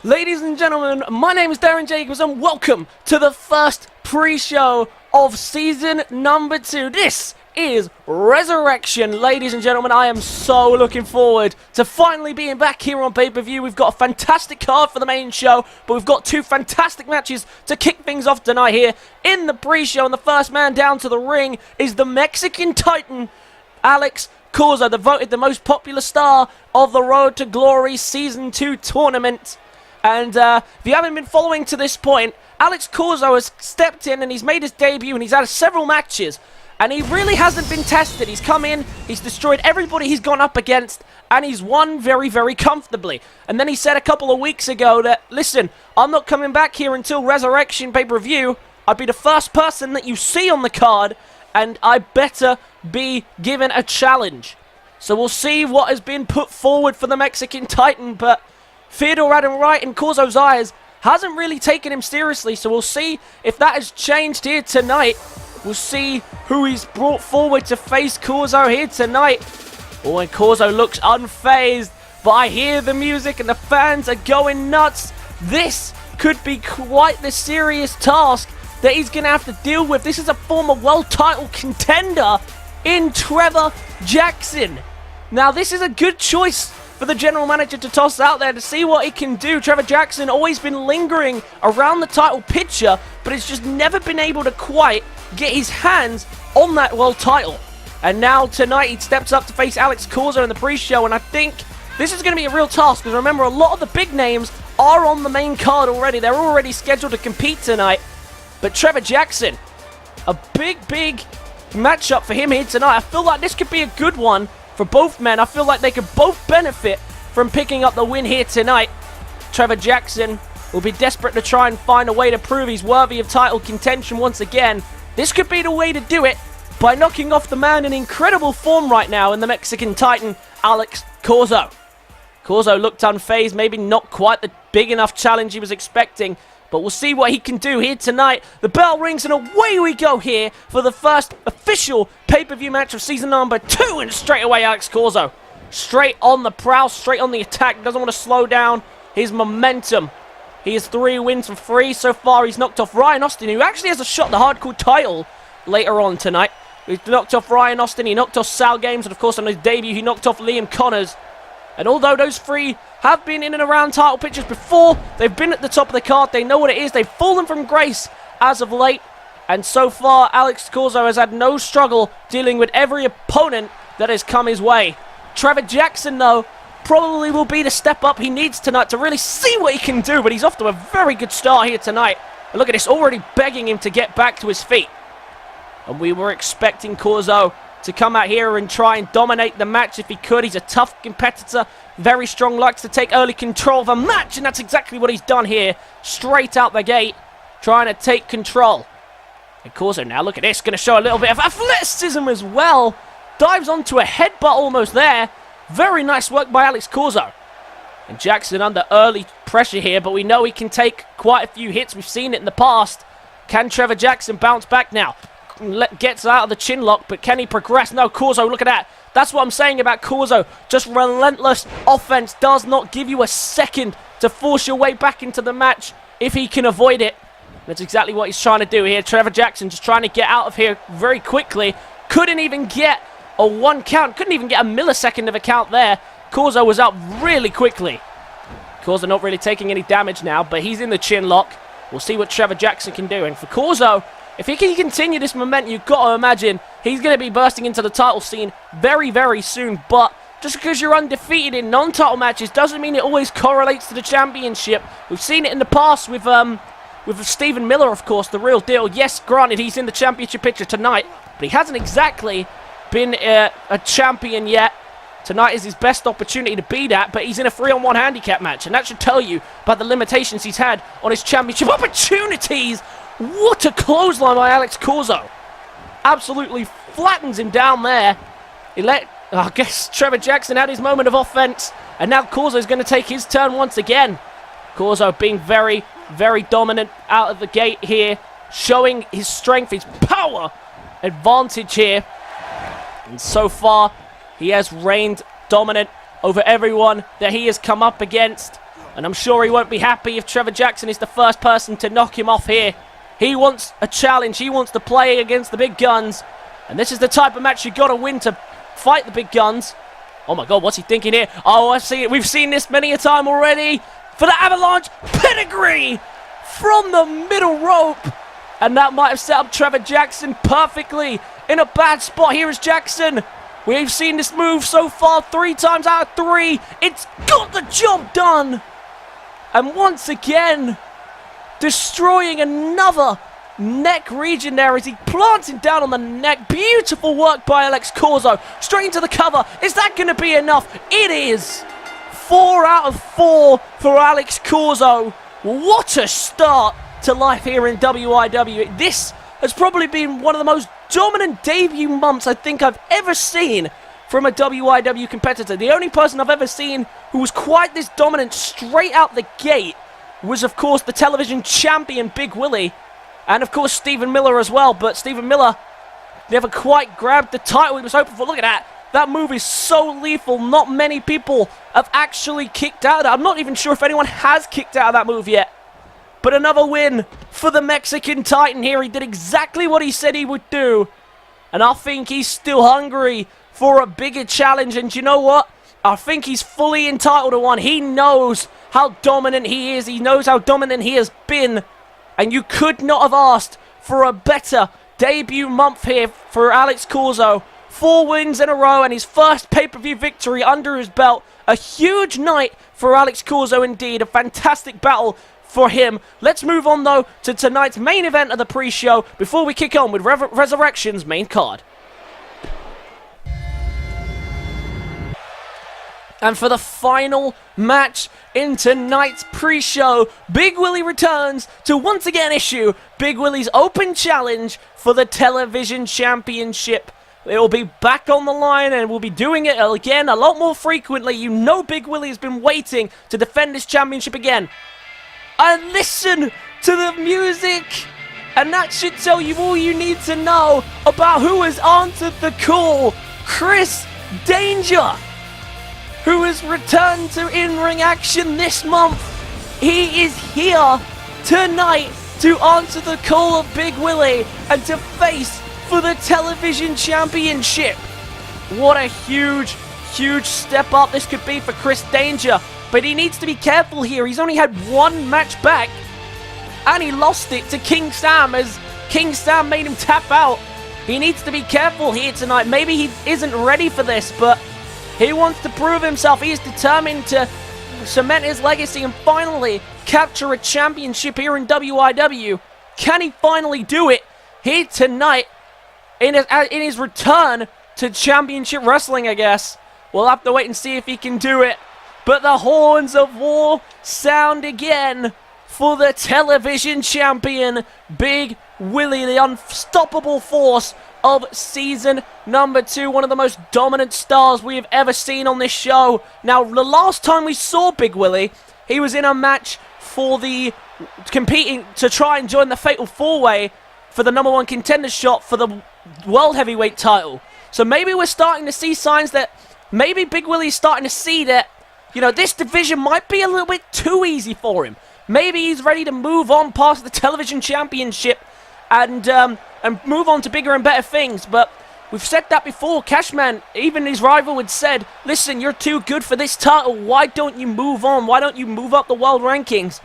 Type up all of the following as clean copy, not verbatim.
Ladies and gentlemen, my name is Darren Jacobs and welcome to the first pre-show of season number 2. This is Resurrection. Ladies and gentlemen, I am so looking forward to finally being back here on pay-per-view. We've got a fantastic card for the main show, but we've got 2 fantastic matches to kick things off tonight here in the pre-show. And the first man down to the ring is the Mexican Titan, Alex Corzo, voted the most popular star of the Road to Glory Season 2 tournament. And if you haven't been following to this point, Alex Corzo has stepped in and he's made his debut and he's had several matches. And he really hasn't been tested. He's come in, he's destroyed everybody he's gone up against, and he's won very, very comfortably. And then he said a couple of weeks ago that, listen, I'm not coming back here until Resurrection pay-per-view. I'd be the first person that you see on the card, and I better be given a challenge. So we'll see what has been put forward for the Mexican Titan, but Theodore Adam Wright in Corzo's eyes hasn't really taken him seriously, so we'll see if that has changed here tonight. We'll see who he's brought forward to face Corzo here tonight. Oh, and Corzo looks unfazed, but I hear the music and the fans are going nuts. This could be quite the serious task that he's going to have to deal with. This is a former world title contender in Trevor Jackson. Now, this is a good choice for the general manager to toss out there to see what he can do. Trevor Jackson always been lingering around the title picture, but it's just never been able to quite get his hands on that world title. And now tonight he steps up to face Alex Corzo in the pre-show, and I think this is going to be a real task, because remember, a lot of the big names are on the main card already. They're already scheduled to compete tonight. But Trevor Jackson, a big matchup for him here tonight. I feel like this could be a good one for both men. I feel like they could both benefit from picking up the win here tonight. Trevor Jackson will be desperate to try and find a way to prove he's worthy of title contention once again. This could be the way to do it, by knocking off the man in incredible form right now in the Mexican Titan, Alex Corzo. Corzo looked unfazed, maybe not quite the big enough challenge he was expecting, but we'll see what he can do here tonight. The bell rings and away we go here for the first official pay-per-view match of season number 2. And straight away, Alex Corzo, straight on the prowl, straight on the attack. Doesn't want to slow down his momentum. He has 3 wins from 3 so far. He's knocked off Ryan Austin, who actually has a shot at the hardcore title later on tonight. He's knocked off Ryan Austin, he knocked off SaLgames, and of course on his debut he knocked off Liam Connors. And although those 3 have been in and around title pictures before, they've been at the top of the card, they know what it is, they've fallen from grace as of late. And so far, Alex Corzo has had no struggle dealing with every opponent that has come his way. Trevor Jackson, though, probably will be the step up he needs tonight to really see what he can do, but he's off to a very good start here tonight. And look at this, already begging him to get back to his feet. And we were expecting Corzo to come out here and try and dominate the match if he could. He's a tough competitor, very strong, likes to take early control of a match, and that's exactly what he's done here. Straight out the gate, trying to take control. And Corzo now, look at this, going to show a little bit of athleticism as well. Dives onto a headbutt almost there. Very nice work by Alex Corzo. And Jackson under early pressure here, but we know he can take quite a few hits. We've seen it in the past. Can Trevor Jackson bounce back now? Gets out of the chin lock, but can he progress? No, Corzo, look at that. That's what I'm saying about Corzo. Just relentless offense. Does not give you a second to force your way back into the match if he can avoid it. That's exactly what he's trying to do here. Trevor Jackson just trying to get out of here very quickly. Couldn't even get a 1 count. Couldn't even get a millisecond of a count there. Corzo was out really quickly. Corzo not really taking any damage now, but he's in the chin lock. We'll see what Trevor Jackson can do. And for Corzo, if he can continue this momentum, you've got to imagine he's going to be bursting into the title scene very, very soon. But just because you're undefeated in non-title matches doesn't mean it always correlates to the championship. We've seen it in the past with Stephen Miller, of course, the real deal. Yes, granted, he's in the championship picture tonight, but he hasn't exactly been a champion yet. Tonight is his best opportunity to be that, but he's in a 3-on-1 handicap match, and that should tell you about the limitations he's had on his championship opportunities. What a clothesline by Alex Corzo. Absolutely flattens him down there. I guess Trevor Jackson had his moment of offense, and now Corzo's going to take his turn once again. Corzo being very, very dominant out of the gate here, showing his strength, his power advantage here. And so far, he has reigned dominant over everyone that he has come up against. And I'm sure he won't be happy if Trevor Jackson is the first person to knock him off here. He wants a challenge. He wants to play against the big guns. And this is the type of match you got to win to fight the big guns. Oh my god, what's he thinking here? Oh, I see it. We've seen this many a time already. For the avalanche pedigree from the middle rope. And that might have set up Trevor Jackson perfectly. In a bad spot. Here is Jackson. We've seen this move so far 3 times out of 3. It's got the job done. And once again, destroying another neck region there as he plants him down on the neck. Beautiful work by Alex Corzo. Straight into the cover. Is that going to be enough? It is. 4 out of 4 for Alex Corzo. What a start to life here in WIW. This has probably been one of the most dominant debut months I think I've ever seen from a WIW competitor. The only person I've ever seen who was quite this dominant straight out the gate was, of course, the television champion Big Willie. And, of course, Stephen Miller as well. But Stephen Miller never quite grabbed the title he was hoping for. Look at that. That move is so lethal. Not many people have actually kicked out of that. I'm not even sure if anyone has kicked out of that move yet. But another win for the Mexican Titan here. He did exactly what he said he would do. And I think he's still hungry for a bigger challenge. And you know what? I think he's fully entitled to one. He knows how dominant he is. He knows how dominant he has been. And you could not have asked for a better debut month here for Alex Corzo. 4 wins in a row and his first pay-per-view victory under his belt. A huge night for Alex Corzo indeed. A fantastic battle for him. Let's move on though to tonight's main event of the pre-show before we kick on with Resurrection's main card. And for the final match in tonight's pre-show, Big Willie returns to once again issue Big Willie's open challenge for the television championship. It will be back on the line and we'll be doing it again a lot more frequently. You know Big Willie has been waiting to defend this championship again. And listen to the music. And that should tell you all you need to know about who has answered the call. Chris Danger, who has returned to in-ring action this month. He is here tonight to answer the call of Big Willie and to face for the television championship. What a huge, huge step up this could be for Chris Danger. But he needs to be careful here. He's only had 1 match back. And he lost it to King Sam as King Sam made him tap out. He needs to be careful here tonight. Maybe he isn't ready for this, but he wants to prove himself. He is determined to cement his legacy and finally capture a championship here in WIW. Can he finally do it here tonight in his return to championship wrestling, I guess? We'll have to wait and see if he can do it. But the horns of war sound again for the television champion, Big Willie, the unstoppable force of season number 2. One of the most dominant stars we have ever seen on this show. Now, the last time we saw Big Willie, he was in a match for the competing to try and join the Fatal 4-Way for the number 1 contender shot for the World Heavyweight title. So maybe we're starting to see signs that maybe Big Willie's starting to see that, you know, this division might be a little bit too easy for him. Maybe he's ready to move on past the television championship and move on to bigger and better things. But we've said that before. Cashman, even his rival, had said, listen, you're too good for this title. Why don't you move on? Why don't you move up the world rankings?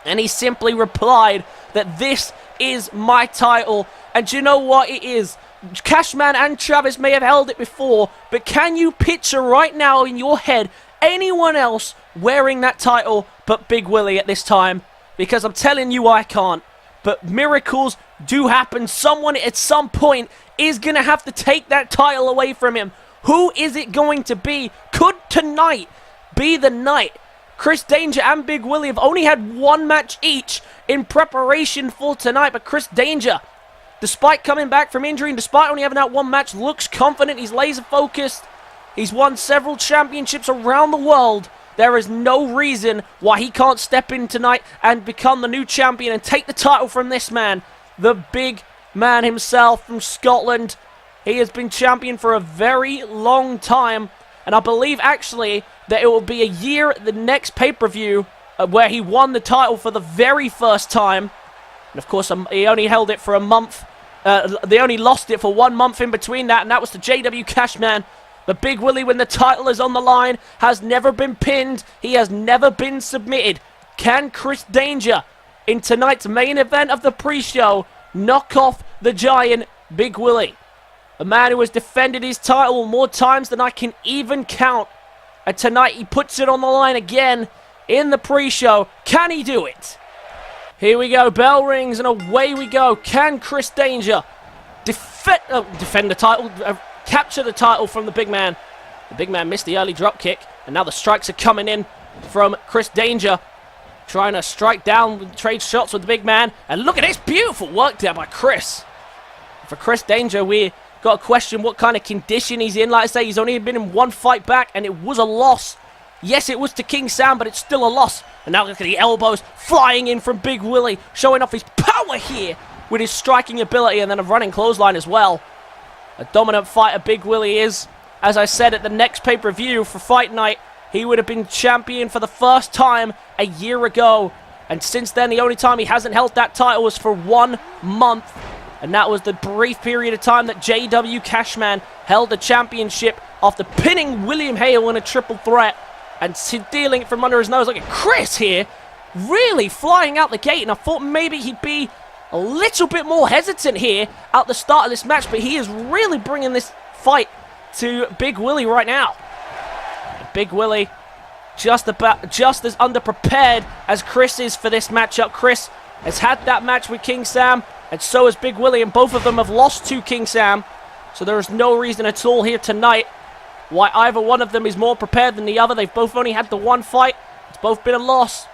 And he simply replied that this is my title. And you know what it is? Cashman and Travis may have held it before, but can you picture right now in your head anyone else wearing that title but Big Willie at this time? Because I'm telling you I can't. But miracles do happen. Someone at some point is going to have to take that title away from him. Who is it going to be? Could tonight be the night? Chris Danger and Big Willie have only had 1 match each in preparation for tonight. But Chris Danger, despite coming back from injury and despite only having that 1 match, looks confident. He's laser focused. He's won several championships around the world. There is no reason why he can't step in tonight and become the new champion and take the title from this man. The big man himself from Scotland. He has been champion for a very long time. And I believe, actually, that it will be a year at the next pay-per-view where he won the title for the very first time. And, of course, he only held it for a month. They only lost it for 1 month in between that, and that was the JW Cashman. But Big Willie, when the title is on the line, has never been pinned. He has never been submitted. Can Chris Danger, in tonight's main event of the pre-show, knock off the giant Big Willie? A man who has defended his title more times than I can even count. And tonight he puts it on the line again in the pre-show. Can he do it? Here we go. Bell rings and away we go. Can Chris Danger defend the title? Capture the title from the big man. The big man missed the early drop kick. And now the strikes are coming in from Chris Danger. Trying to strike down, trade shots with the big man. And look at this beautiful work there by Chris. For Chris Danger, we got to question what kind of condition he's in. Like I say, he's only been in one fight back, and it was a loss. Yes, it was to King Sam, but it's still a loss. And now look at the elbows flying in from Big Willie, showing off his power here with his striking ability, and then a running clothesline as well. A dominant fighter Big Willie is. As I said at the next pay-per-view for Fight Night, he would have been champion for the first time a year ago. And since then, the only time he hasn't held that title was for 1 month. And that was the brief period of time that JW Cashman held the championship after pinning William Hale in a triple threat and stealing it from under his nose. Look at Chris here, really flying out the gate. And I thought maybe he'd be a little bit more hesitant here at the start of this match, but he is really bringing this fight to Big Willie right now. Big Willie just as underprepared as Chris is for this matchup. Chris has had that match with King Sam, and so has Big Willie, and both of them have lost to King Sam. So there is no reason at all here tonight why either one of them is more prepared than the other. They've both only had the one fight. It's both been a loss.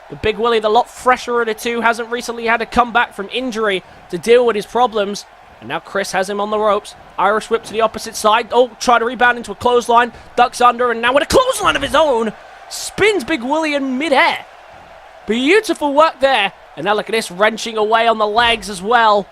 But Big Willie, the lot fresher of the two, hasn't recently had to come back from injury to deal with his problems. And now Chris has him on the ropes. Irish whip to the opposite side. Oh, try to rebound into a clothesline. Ducks under, and now with a clothesline of his own, spins Big Willie in midair. Beautiful work there. And now look at this, wrenching away on the legs as well.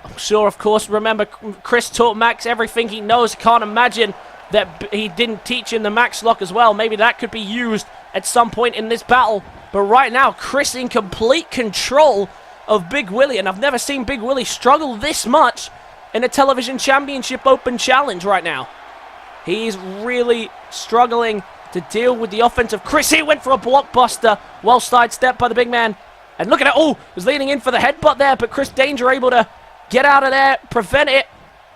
I'm sure, of course, remember, Chris taught Max everything he knows. Can't imagine that he didn't teach him the Max lock as well. Maybe that could be used at some point in this battle. But right now, Chris in complete control of Big Willie. And I've never seen Big Willie struggle this much in a television championship open challenge right now. He's really struggling to deal with the offensive. Chris here went for a blockbuster. Well sidestepped by the big man. And look at it. Oh, was leaning in for the headbutt there, but Chris Danger able to get out of there, prevent it.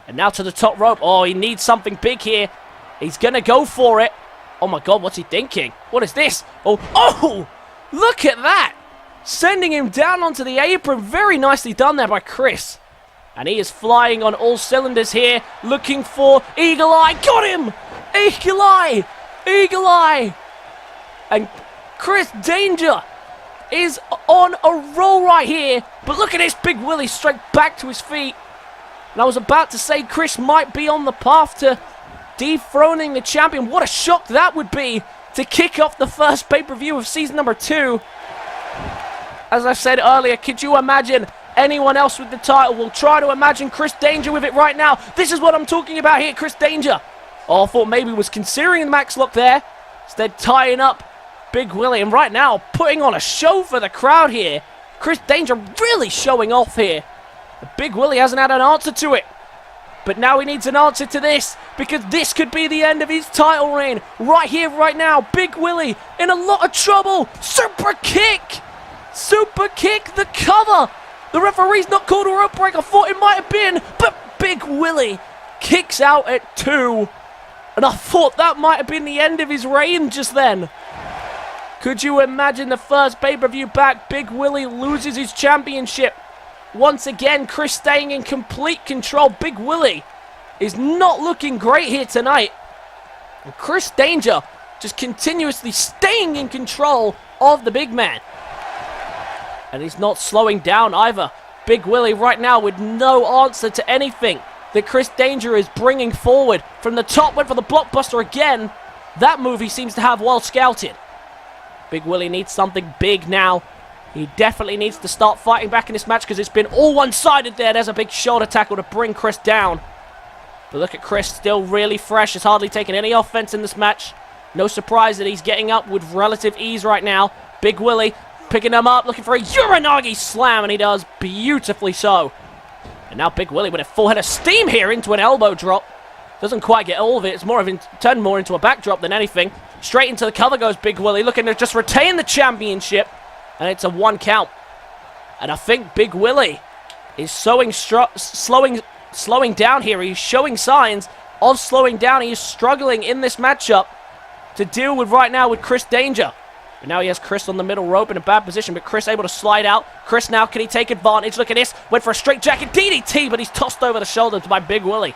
And now to the top rope. Oh, he needs something big here. He's going to go for it. Oh my God, what's he thinking? What is this? Oh, look at that. Sending him down onto the apron. Very nicely done there by Chris. And he is flying on all cylinders here, looking for Eagle Eye. Got him! Eagle Eye! Eagle Eye! And Chris Danger is on a roll right here. But look at this, Big Willie straight back to his feet. And I was about to say Chris might be on the path to dethroning the champion. What a shock that would be to kick off the first pay-per-view of season number 2. As I said earlier, could you imagine anyone else with the title? We'll try to imagine Chris Danger with it right now. This is what I'm talking about here, Chris Danger. Oh, I thought maybe was considering the max lock there. Instead, tying up Big Willie. And right now, putting on a show for the crowd here. Chris Danger really showing off here. But Big Willie hasn't had an answer to it. But now he needs an answer to this, because this could be the end of his title reign. Right here, right now, Big Willie in a lot of trouble. Super kick! Super kick, the cover! The referee's not called a rope break. I thought it might have been, but Big Willie kicks out at 2. And I thought that might have been the end of his reign just then. Could you imagine the first pay-per-view back? Big Willie loses his championship. Once again, Chris staying in complete control. Big Willie is not looking great here tonight. And Chris Danger just continuously staying in control of the big man. And he's not slowing down either. Big Willie right now with no answer to anything that Chris Danger is bringing forward. From the top, went for the blockbuster again. That move he seems to have well scouted. Big Willie needs something big now. He definitely needs to start fighting back in this match, because it's been all one-sided there. There's a big shoulder tackle to bring Chris down. But look at Chris, still really fresh. Has hardly taken any offense in this match. No surprise that he's getting up with relative ease right now. Big Willie picking him up, looking for a Uranagi slam, and he does beautifully so. And now Big Willie with a full head of steam here into an elbow drop. Doesn't quite get all of it. It's more of turned more into a backdrop than anything. Straight into the cover goes Big Willie, looking to just retain the championship. And it's a 1 count. And I think Big Willie is slowing down here. He's showing signs of slowing down. He is struggling in this matchup to deal with right now with Chris Danger. But now he has Chris on the middle rope in a bad position, but Chris able to slide out. Chris now, can he take advantage? Look at this. Went for a straight jacket DDT, but he's tossed over the shoulders by Big Willie.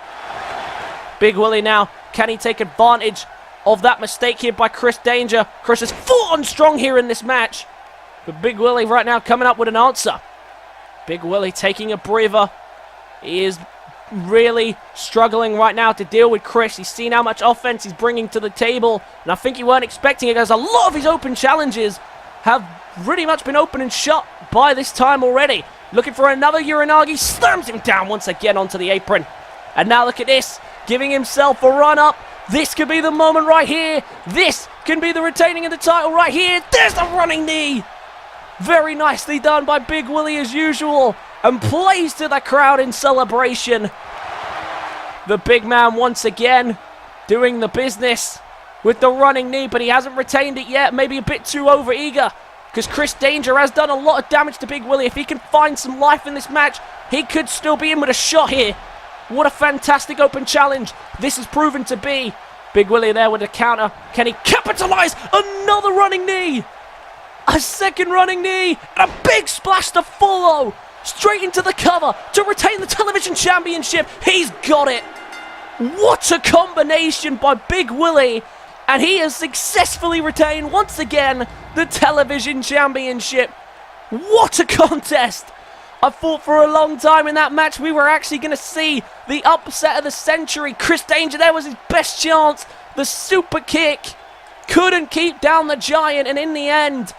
Big Willie now, can he take advantage of that mistake here by Chris Danger? Chris is full on strong here in this match. But Big Willie right now coming up with an answer. Big Willie taking a breather. He is really struggling right now to deal with Chris. He's seen how much offense he's bringing to the table, and I think he weren't expecting it, as a lot of his open challenges have pretty much been open and shut by this time already. Looking for another Uranagi, slams him down once again onto the apron. And now look at this, giving himself a run up. This could be the moment right here. This can be the retaining of the title right here. There's the running knee. Very nicely done by Big Willie as usual, and plays to the crowd in celebration. The big man once again doing the business with the running knee, but he hasn't retained it yet. Maybe a bit too over-eager, because Chris Danger has done a lot of damage to Big Willie. If he can find some life in this match, he could still be in with a shot here. What a fantastic open challenge this has proven to be. Big Willie there with a counter. Can he capitalize? Another running knee. A second running knee. And a big splash to follow. Straight into the cover to retain the television championship. He's got it. What a combination by Big Willie. And he has successfully retained once again the television championship. What a contest. I thought for a long time in that match we were actually going to see the upset of the century. Chris Danger, there was his best chance. The super kick couldn't keep down the giant, and in the end,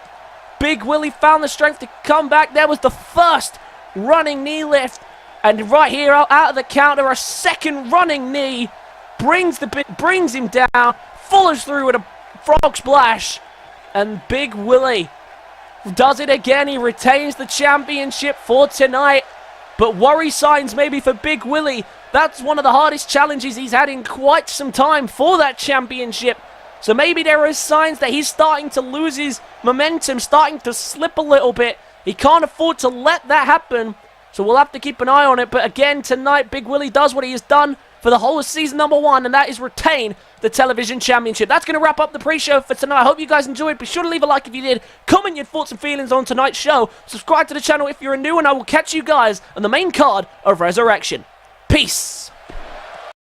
Big Willie found the strength to come back. There was the first running knee lift, and right here out of the counter, a second running knee brings him down, follows through with a frog splash, and Big Willie does it again. He retains the championship for tonight, but worry signs maybe for Big Willie. That's one of the hardest challenges he's had in quite some time for that championship. So maybe there is signs that he's starting to lose his momentum, starting to slip a little bit. He can't afford to let that happen, so we'll have to keep an eye on it. But again, tonight, Big Willie does what he has done for the whole of season number 1, and that is retain the television championship. That's going to wrap up the pre-show for tonight. I hope you guys enjoyed. Be sure to leave a like if you did. Comment your thoughts and feelings on tonight's show. Subscribe to the channel if you're new, and I will catch you guys on the main card of Resurrection. Peace.